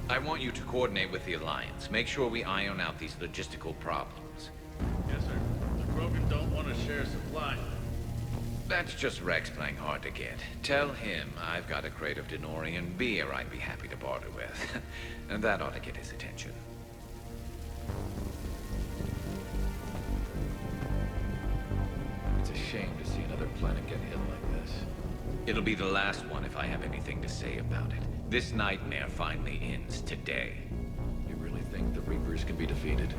I want you to coordinate with the Alliance. Make sure we iron out these logistical problems. Yes, sir. The Krogan don't want to share supply. That's just Rex playing hard to get. Tell him I've got a crate of Denorian beer I'd be happy to barter with. And that ought to get his attention. It's a shame to see another planet get hit like this. It'll be the last one if I have anything to say about it. This nightmare finally ends today. You really think the Reapers can be defeated?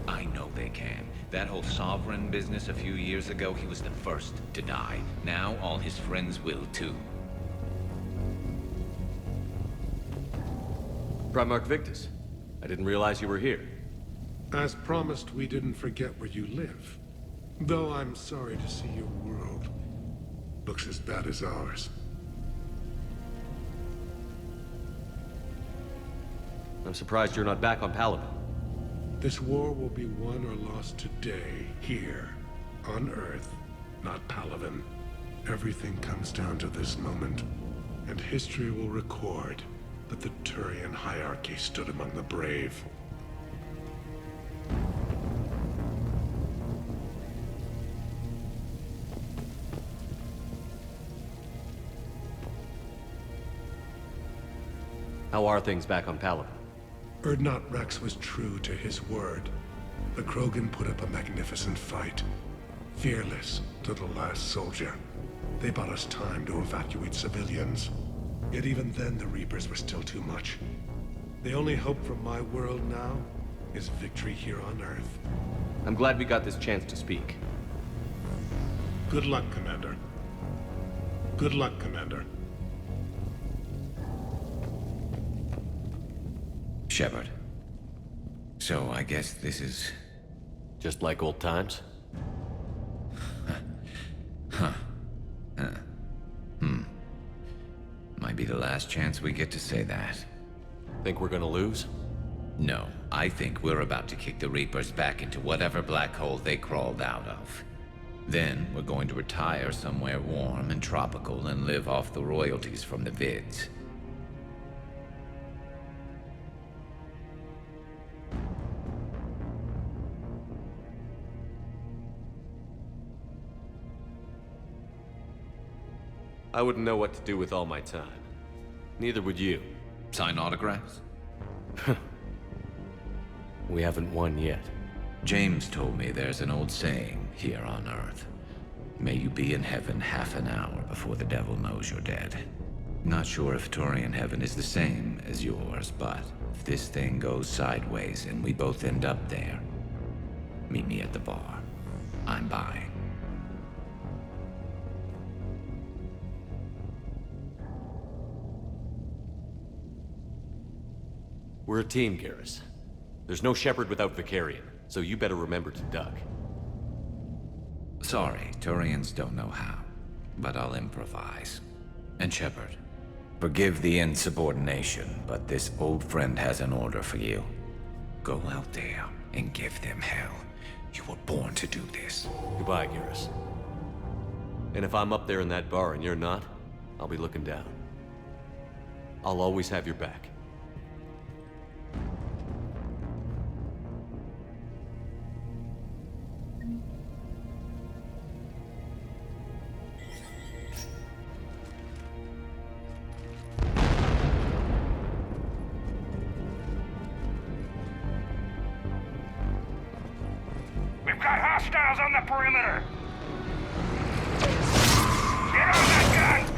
I know they can. That whole Sovereign business a few years ago, he was the first to die. Now all his friends will too. Primarch Victus, I didn't realize you were here. As promised, we didn't forget where you live. Though I'm sorry to see your world looks as bad as ours. I'm surprised you're not back on Palaven. This war will be won or lost today, here, on Earth, not Palaven. Everything comes down to this moment, and history will record that the Turian hierarchy stood among the brave. How are things back on Palaven? Urdnot Rex was true to his word. The Krogan put up a magnificent fight. Fearless to the last soldier. They bought us time to evacuate civilians. Yet even then the Reapers were still too much. The only hope from my world now is victory here on Earth. I'm glad we got this chance to speak. Good luck, Commander. Good luck, Commander. Shepard. So I guess this is... Just like old times? Might be the last chance we get to say that. Think we're gonna lose? No, I think we're about to kick the Reapers back into whatever black hole they crawled out of. Then we're going to retire somewhere warm and tropical and live off the royalties from the vids. I wouldn't know what to do with all my time. Neither would you. Sign autographs? We haven't won yet. James told me there's an old saying here on Earth. May you be in heaven half an hour before the devil knows you're dead. Not sure if Turian heaven is the same as yours, but if this thing goes sideways and we both end up there, meet me at the bar. I'm buying. We're a team, Garrus. There's no Shepard without Vicarian, so you better remember to duck. Sorry, Turians don't know how, but I'll improvise. And Shepard, forgive the insubordination, but this old friend has an order for you. Go out there and give them hell. You were born to do this. Goodbye, Garrus. And if I'm up there in that bar and you're not, I'll be looking down. I'll always have your back. We've got hostiles on the perimeter! Get on that gun!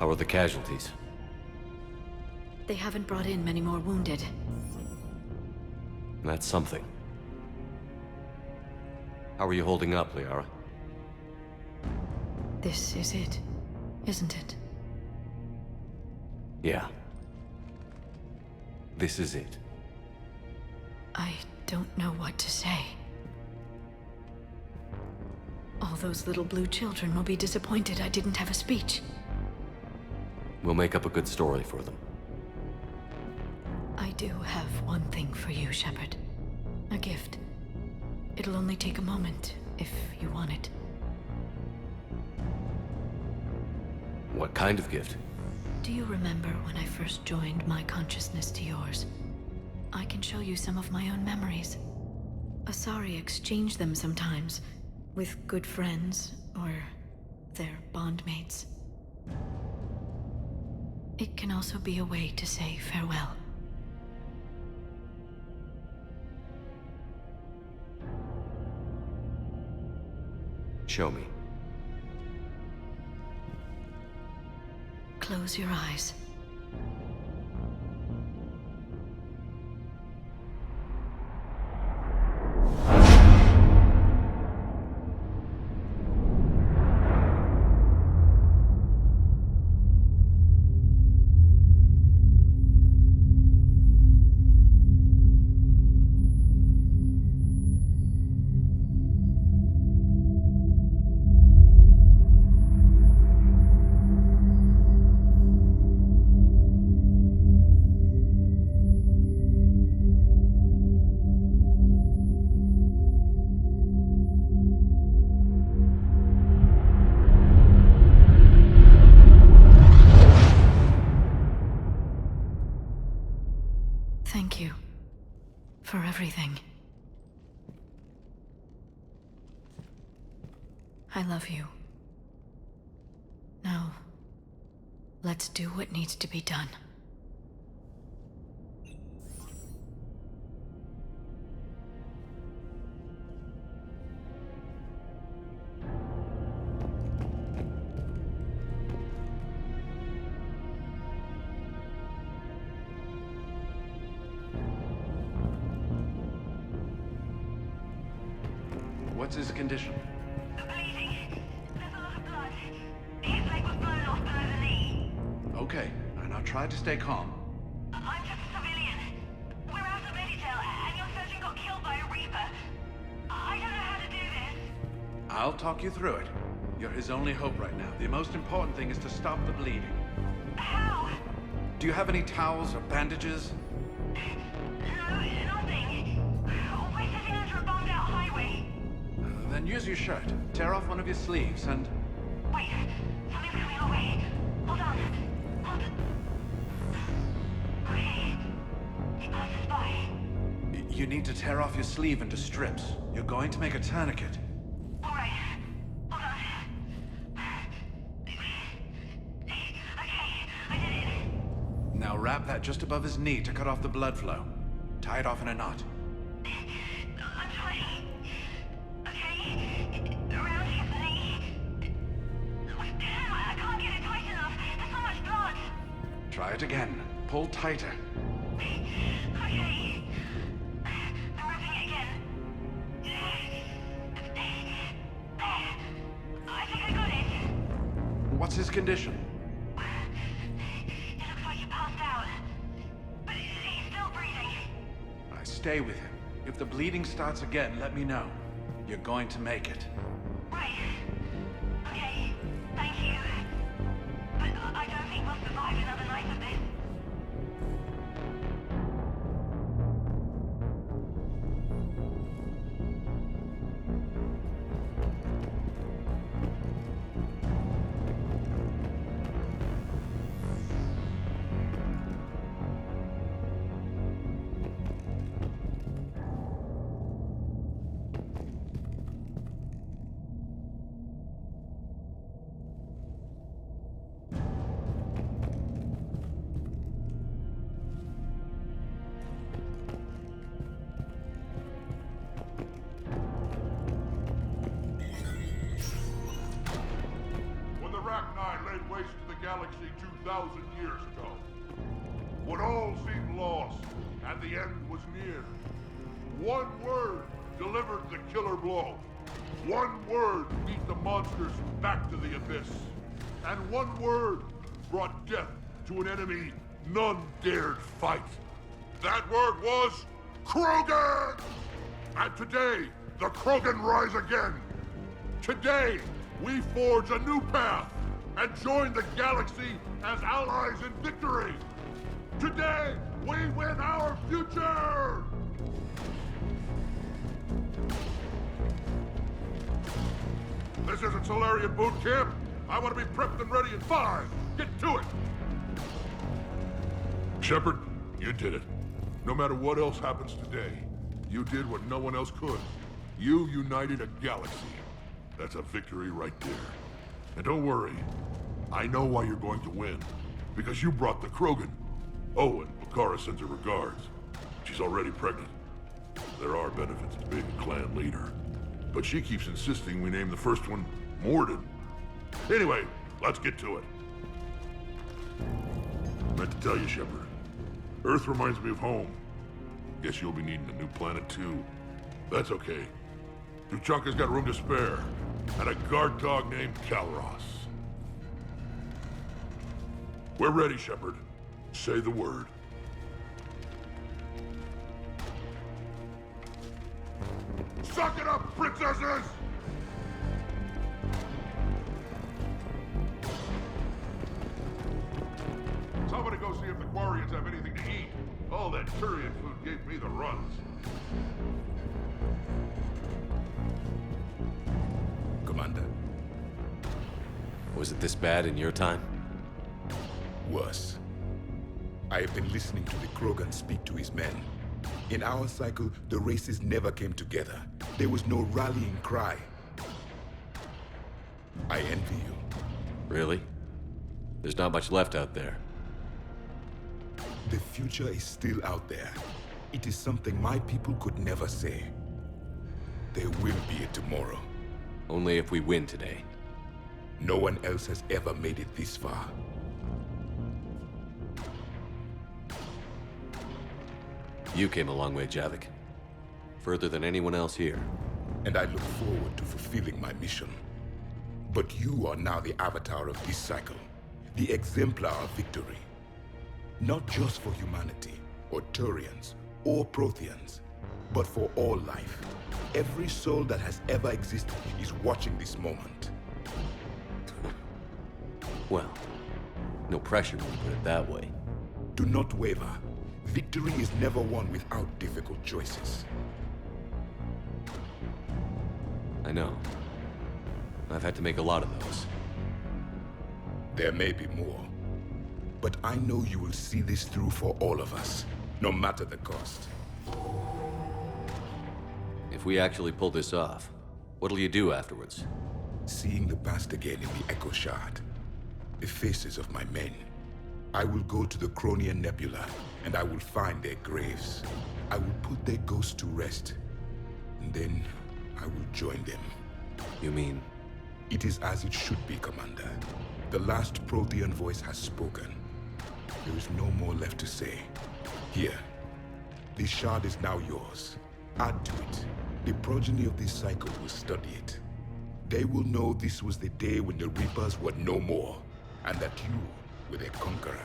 How are the casualties? They haven't brought in many more wounded. That's something. How are you holding up, Liara? This is it, isn't it? Yeah. This is it. I don't know what to say. All those little blue children will be disappointed I didn't have a speech. We'll make up a good story for them. I do have one thing for you, Shepard. A gift. It'll only take a moment, if you want it. What kind of gift? Do you remember when I first joined my consciousness to yours? I can show you some of my own memories. Asari exchange them sometimes, with good friends, or their bondmates. It can also be a way to say farewell. Show me. Close your eyes. Thank you for everything. I love you. Now, let's do what needs to be done. What's his condition? Bleeding. There's a lot of blood. His leg was blown off below the knee. Okay, and now try to stay calm. I'm just a civilian. We're out of Meditail, and your surgeon got killed by a Reaper. I don't know how to do this. I'll talk you through it. You're his only hope right now. The most important thing is to stop the bleeding. How? Do you have any towels or bandages? No, nothing. We're sitting under a bombed-out highway. Then use your shirt. Tear off one of your sleeves and... Wait, something's coming our way. Hold on. Hold on. Okay. It passes by. You need to tear off your sleeve into strips. You're going to make a tourniquet. All right. Hold on. Okay, I did it. Now wrap that just above his knee to cut off the blood flow. Tie it off in a knot. I'm trying. Okay, around his knee. Damn, I can't get it tight enough. There's so much blood. Try it again. Pull tighter. Okay. I'm wrapping it again. I think I got it. What's his condition? It looks like he passed out. But he's still breathing. Stay with him. If the bleeding starts again, let me know. You're going to make it. Right. Okay. Thank you. But I don't think we'll survive another night of this. 2,000 years ago. When all seemed lost and the end was near, one word delivered the killer blow. One word beat the monsters back to the abyss. And one word brought death to an enemy none dared fight. That word was Krogan! And today, the Krogan rise again. Today, we forge a new path and join the galaxy as allies in victory. Today, we win our future! This isn't Solarian boot camp. I want to be prepped and ready in 5. Get to it! Shepard, you did it. No matter what else happens today, you did what no one else could. You united a galaxy. That's a victory right there. And don't worry, I know why you're going to win. Because you brought the Krogan. Oh, and Bakara sends her regards. She's already pregnant. There are benefits to being a clan leader. But she keeps insisting we name the first one Morden. Anyway, let's get to it. Meant to tell you, Shepard. Earth reminds me of home. Guess you'll be needing a new planet too. That's okay. Tuchanka's got room to spare. And a guard dog named Kalros. We're ready, Shepard. Say the word. Suck it up, princesses! Somebody go see if the Quarians have anything to eat. All that Turian food gave me the runs. Commander. Was it this bad in your time? Worse. I have been listening to the Krogan speak to his men. In our cycle, the races never came together. There was no rallying cry. I envy you. Really? There's not much left out there. The future is still out there. It is something my people could never say. There will be a tomorrow. Only if we win today. No one else has ever made it this far. You came a long way, Javik. Further than anyone else here. And I look forward to fulfilling my mission. But you are now the avatar of this cycle. The exemplar of victory. Not just for humanity, or Turians, or Protheans, but for all life. Every soul that has ever existed is watching this moment. Well, no pressure when you put it that way. Do not waver. Victory is never won without difficult choices. I know. I've had to make a lot of those. There may be more. But I know you will see this through for all of us, no matter the cost. If we actually pull this off, what'll you do afterwards? Seeing the past again in the Echo Shard, the faces of my men. I will go to the Cronian Nebula, and I will find their graves. I will put their ghosts to rest, and then I will join them. You mean? It is as it should be, Commander. The last Prothean voice has spoken. There is no more left to say. Here, this shard is now yours. Add to it. The progeny of this cycle will study it. They will know this was the day when the Reapers were no more, and that you were their conqueror.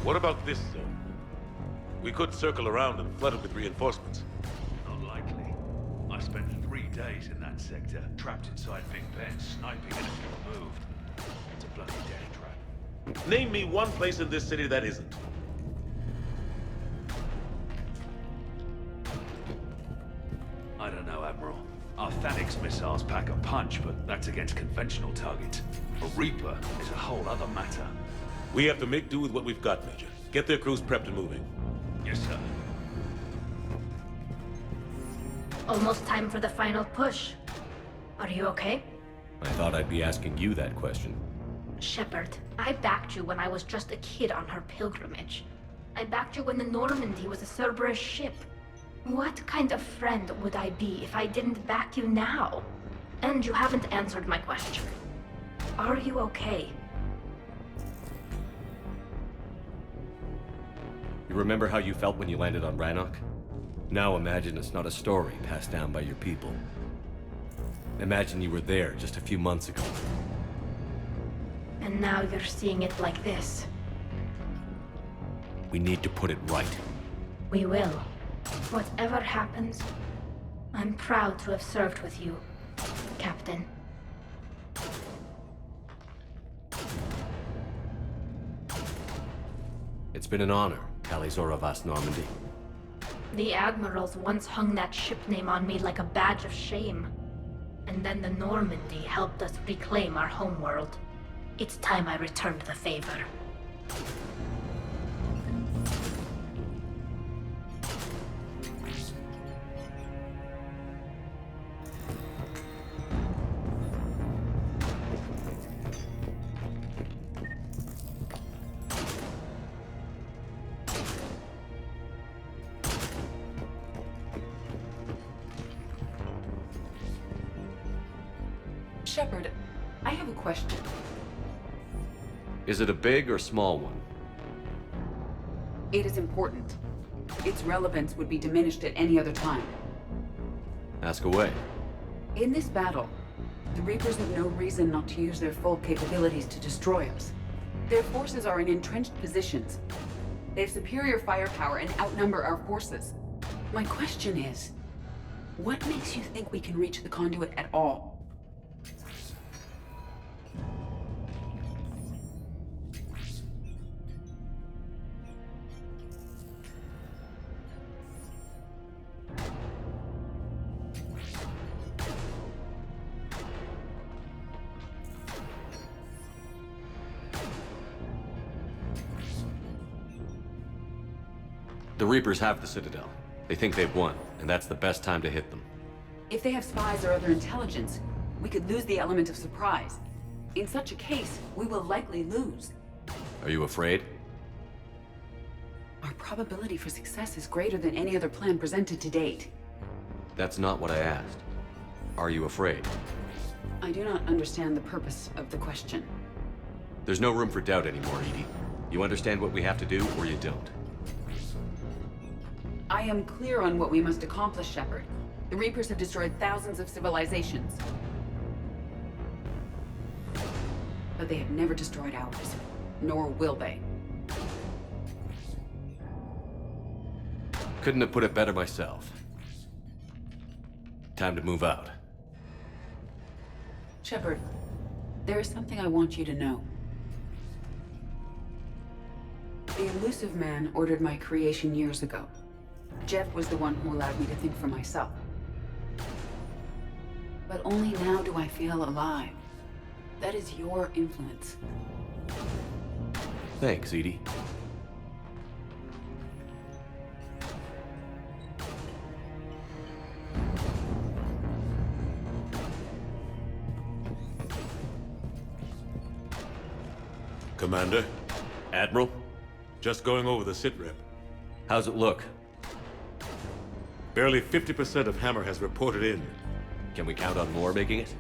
What about this zone? We could circle around and flood it with reinforcements. Unlikely. I spent 3 days in that sector, trapped inside Big Ben, sniping anything that moved. It's a bloody death trap. Name me one place in this city that isn't. I don't know, Admiral. Our Thanix missiles pack a punch, but that's against conventional targets. A Reaper is a whole other matter. We have to make do with what we've got, Major. Get their crews prepped and moving. Yes, sir. almost time for the final push. Are you okay? I thought I'd be asking you that question. Shepard, I backed you when I was just a kid on her pilgrimage. I backed you when the Normandy was a Cerberus ship. What kind of friend would I be if I didn't back you now? And you haven't answered my question. Are you okay? You remember how you felt when you landed on Rannoch? Now imagine it's not a story passed down by your people. Imagine you were there just a few months ago. And now you're seeing it like this. We need to put it right. We will. Whatever happens, I'm proud to have served with you, Captain. It's been an honor, Calizora Vas Normandy. The Admirals once hung that ship name on me like a badge of shame. And then the Normandy helped us reclaim our homeworld. It's time I returned the favor. Shepard, I have a question. Is it a big or small one? It is important. Its relevance would be diminished at any other time. Ask away. In this battle, the Reapers have no reason not to use their full capabilities to destroy us. Their forces are in entrenched positions. They have superior firepower and outnumber our forces. My question is, what makes you think we can reach the conduit at all? The Reapers have the Citadel. They think they've won, and that's the best time to hit them. If they have spies or other intelligence, we could lose the element of surprise. In such a case, we will likely lose. Are you afraid? Our probability for success is greater than any other plan presented to date. That's not what I asked. Are you afraid? I do not understand the purpose of the question. There's no room for doubt anymore, Edie. You understand what we have to do, or you don't. I am clear on what we must accomplish, Shepard. The Reapers have destroyed thousands of civilizations. But they have never destroyed ours. Nor will they. Couldn't have put it better myself. Time to move out. Shepard, there is something I want you to know. The Elusive Man ordered my creation years ago. Jeff was the one who allowed me to think for myself. But only now do I feel alive. That is your influence. Thanks, Edie. Commander? Admiral? Just going over the sitrep. How's it look? Barely 50% of Hammer has reported in. Can we count on more making it?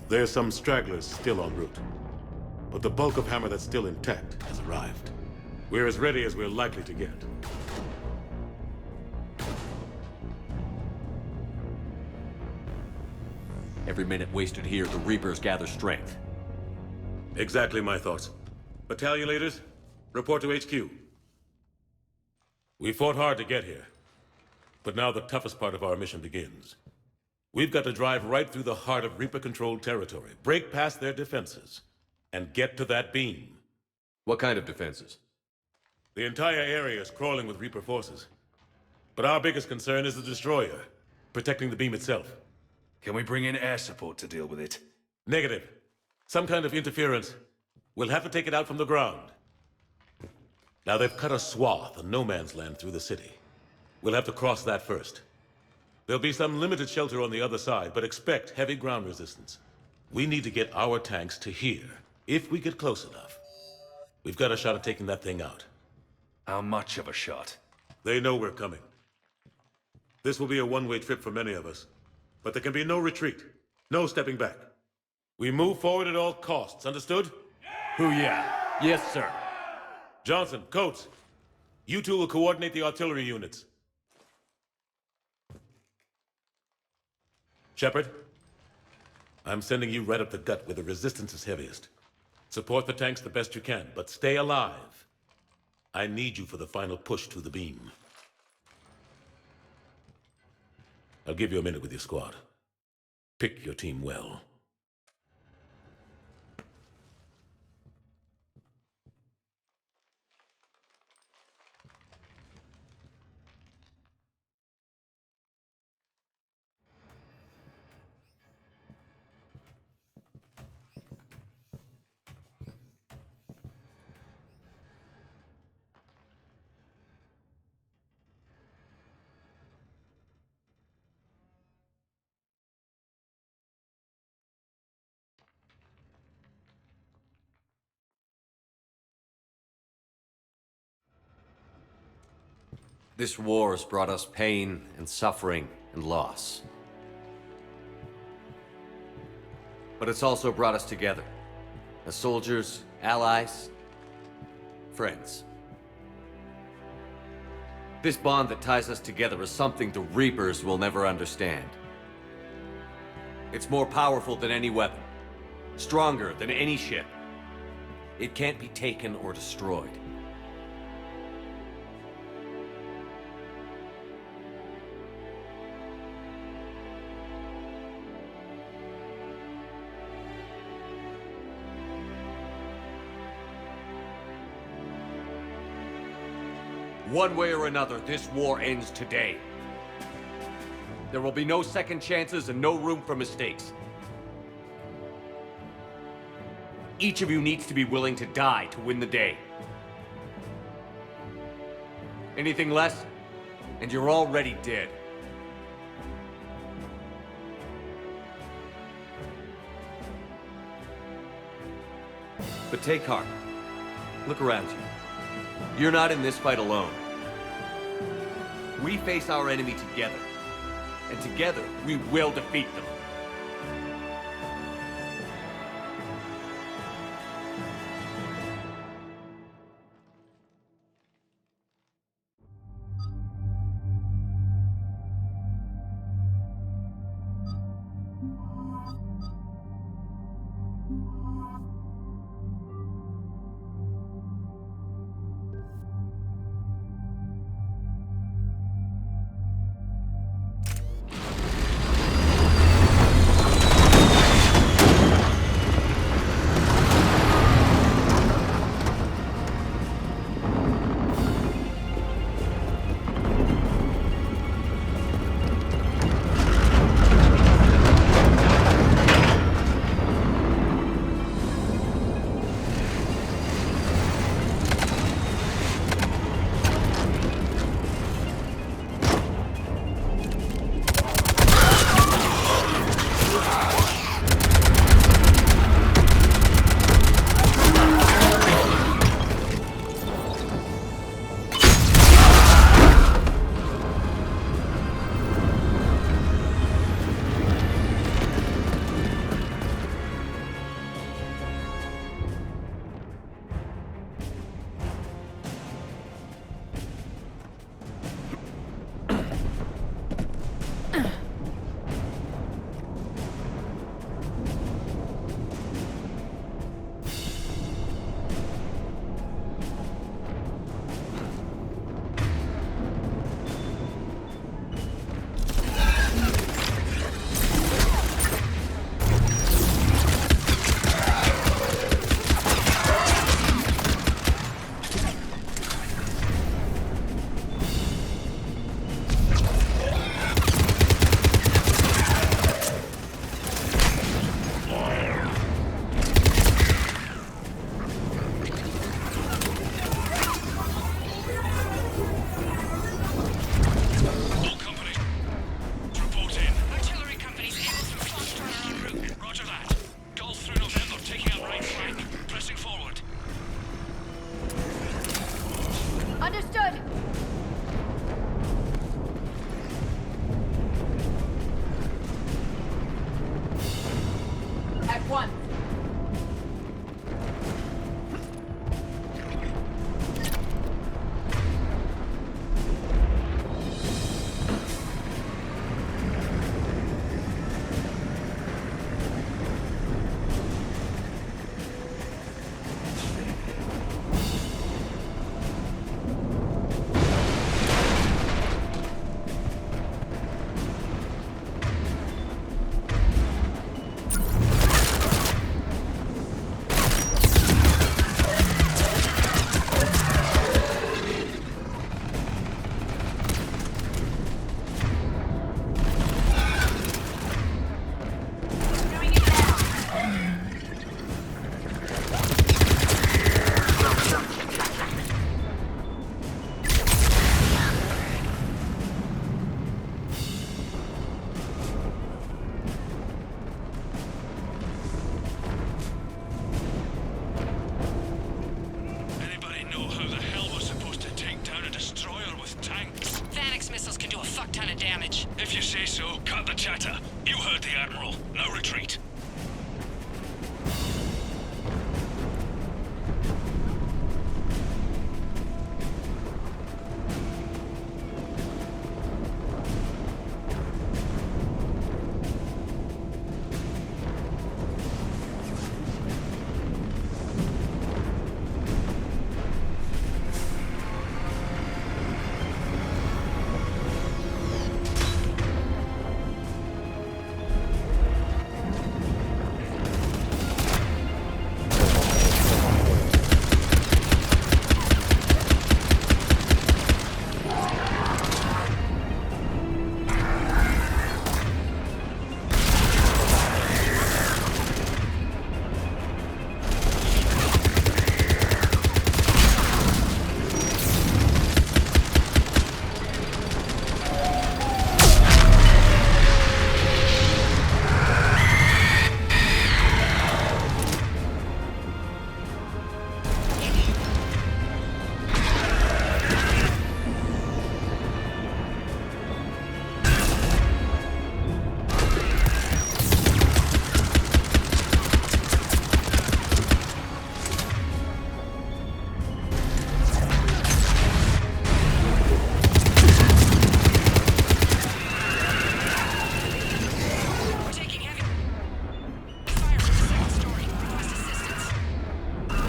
There's some stragglers still en route. But the bulk of Hammer that's still intact has arrived. We're as ready as we're likely to get. Every minute wasted here, the Reapers gather strength. Exactly my thoughts. Battalion leaders, report to HQ. We fought hard to get here. But now the toughest part of our mission begins. We've got to drive right through the heart of Reaper-controlled territory, break past their defenses, and get to that beam. What kind of defenses? The entire area is crawling with Reaper forces. But our biggest concern is the destroyer, protecting the beam itself. Can we bring in air support to deal with it? Negative. Some kind of interference. We'll have to take it out from the ground. Now they've cut a swath of no man's land through the city. We'll have to cross that first. There'll be some limited shelter on the other side, but expect heavy ground resistance. We need to get our tanks to here, if we get close enough. We've got a shot at taking that thing out. How much of a shot? They know we're coming. This will be a one-way trip for many of us. But there can be no retreat. No stepping back. We move forward at all costs, understood? Hoo-yeah. Yes, sir. Johnson, Coates, you two will coordinate the artillery units. Shepard, I'm sending you right up the gut where the resistance is heaviest. Support the tanks the best you can, but stay alive. I need you for the final push to the beam. I'll give you a minute with your squad. Pick your team well. This war has brought us pain and suffering and loss. But it's also brought us together. As soldiers, allies, friends. This bond that ties us together is something the Reapers will never understand. It's more powerful than any weapon. Stronger than any ship. It can't be taken or destroyed. One way or another, this war ends today. There will be no second chances and no room for mistakes. Each of you needs to be willing to die to win the day. Anything less, and you're already dead. But take heart. Look around you. You're not in this fight alone. We face our enemy together. And together, we will defeat them. chatter. You heard the Admiral. No retreat.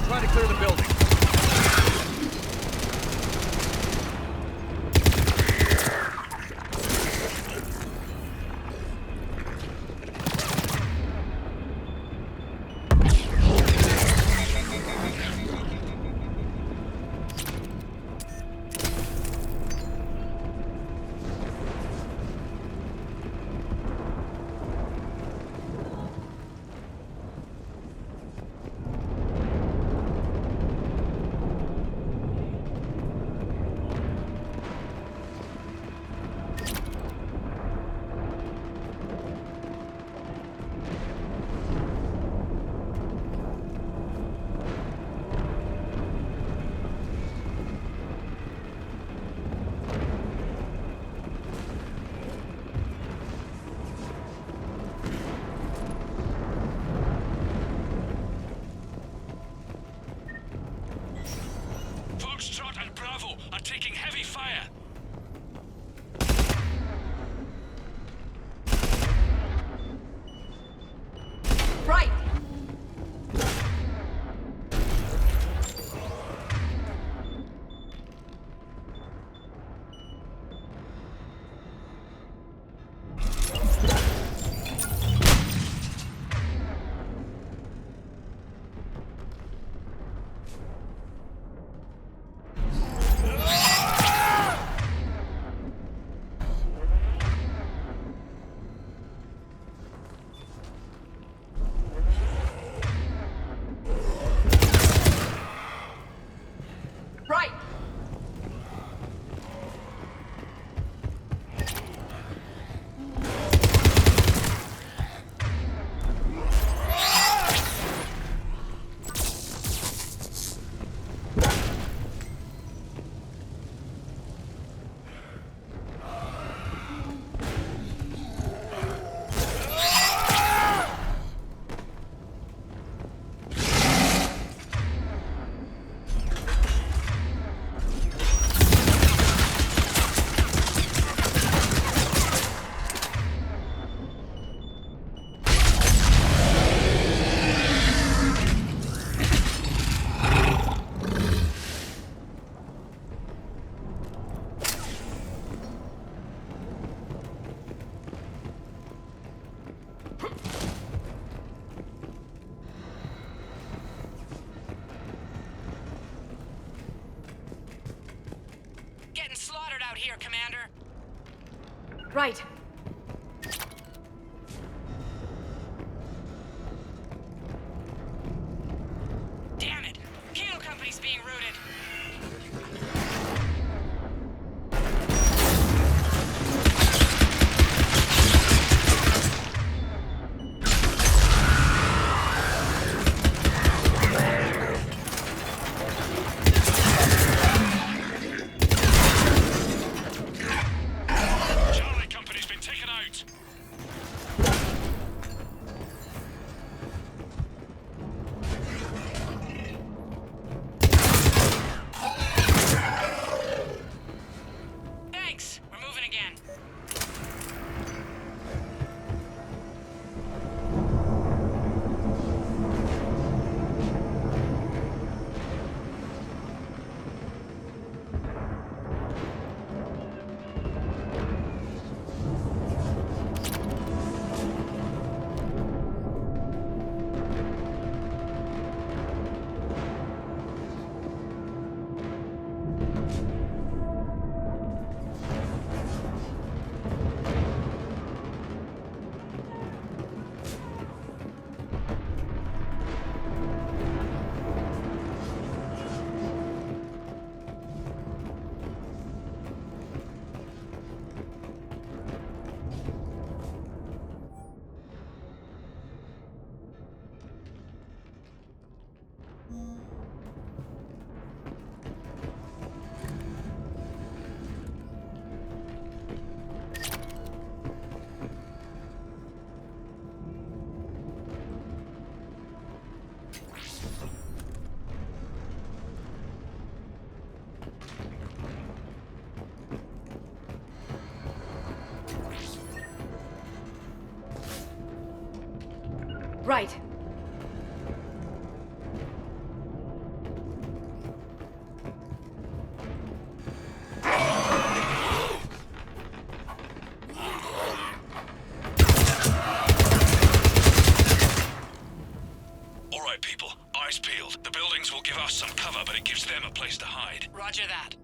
Try to clear the building. Foxtrot and Bravo are taking heavy fire. Right! Right! Getting slaughtered out here, Commander. Right. Damn it! Kilo Company's being routed. Charlie Company's been Right. All right, people. Eyes peeled. The buildings will give us some cover, but it gives them a place to hide. Roger that.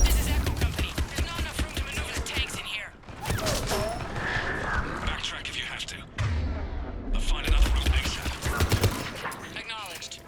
This is Echo Company. There's not enough room to maneuver the tanks in here. Backtrack if you have to. But find another route ASAP. Acknowledged.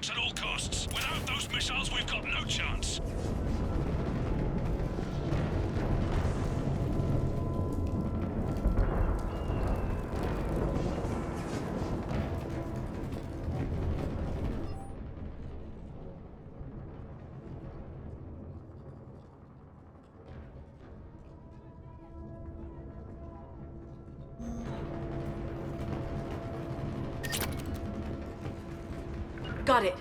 tanks at all costs. Without those missiles, we've got no chance. Got it.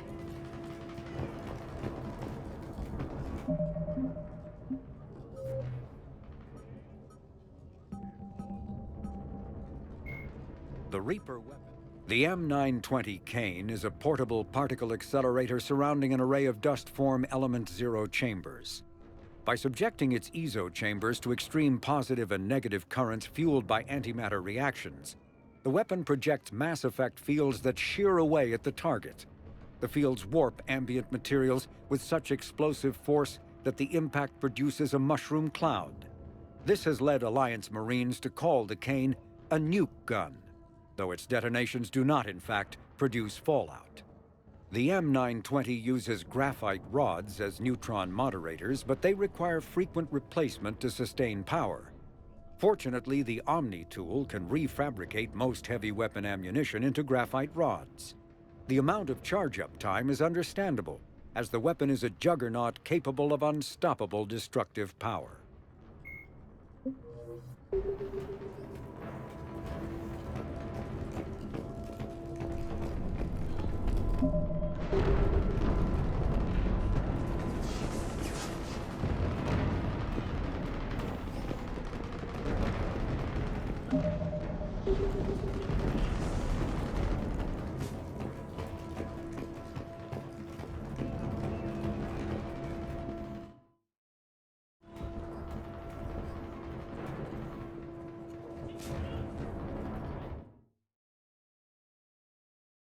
The Reaper weapon. The M920 Kane is a portable particle accelerator surrounding an array of dust-form element zero chambers. By subjecting its EZO chambers to extreme positive and negative currents fueled by antimatter reactions, the weapon projects mass effect fields that shear away at the target. The fields warp ambient materials with such explosive force that the impact produces a mushroom cloud. This has led Alliance Marines to call the Kane a nuke gun, though its detonations do not, in fact, produce fallout. The M920 uses graphite rods as neutron moderators, but they require frequent replacement to sustain power. Fortunately, the Omni tool can refabricate most heavy weapon ammunition into graphite rods. The amount of charge-up time is understandable, as the weapon is a juggernaut capable of unstoppable destructive power.